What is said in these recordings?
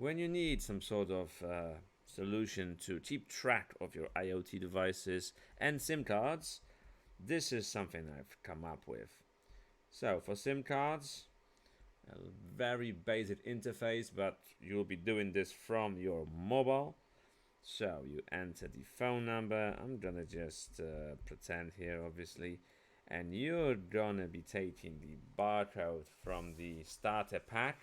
when you need some sort of solution to keep track of your IoT devices and SIM cards, this is something I've come up with. So for SIM cards, a very basic interface, but you'll be doing this from your mobile. So you enter the phone number. I'm gonna just pretend here, obviously, and you're gonna be taking the barcode from the starter pack.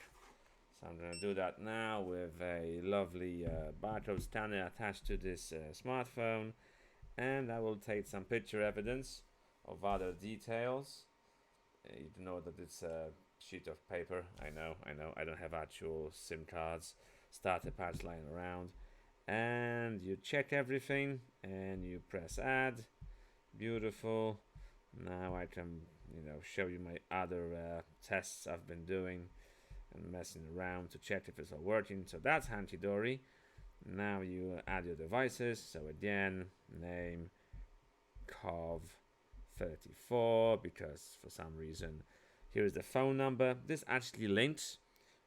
So I'm gonna do that now with a lovely barcode scanner attached to this smartphone, and I will take some picture evidence of other details. You know that it's a sheet of paper. I know. I don't have actual SIM cards, starter packs lying around. And you check everything and you press add. Beautiful. Now I can, show you my other tests I've been doing and messing around to check if it's all working. So that's hunky-dory. Now you add your devices. So again, name, COV34, because for some reason here is the phone number. This actually links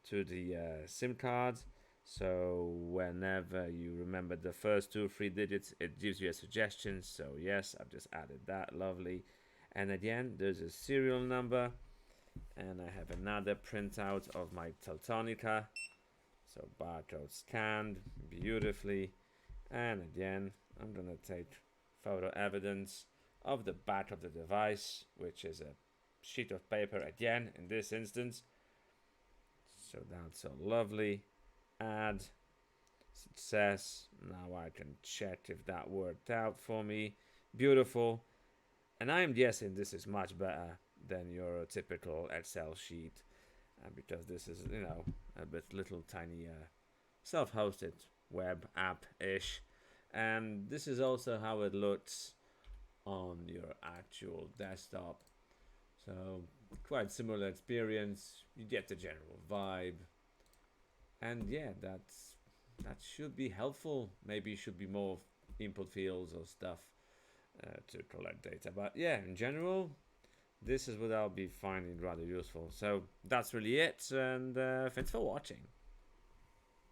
to the SIM card. So whenever you remember the first 2 or 3 digits, it gives you a suggestion. So yes, I've just added that. Lovely. And again, there's a serial number, and I have another printout of my Teltonica. So barcode scanned beautifully. And again, I'm gonna take photo evidence of the back of the device, which is a sheet of paper again in this instance. So that's all lovely. Add, success. Now I can check if that worked out for me. Beautiful. And I'm guessing this is much better than your typical Excel sheet, because this is, a bit little tiny self-hosted web app-ish. And this is also how it looks on your actual desktop. So quite similar experience. You get the general vibe. And yeah, that should be helpful. Maybe it should be more input fields or stuff to collect data. But yeah, in general, this is what I'll be finding rather useful. So that's really it, and thanks for watching.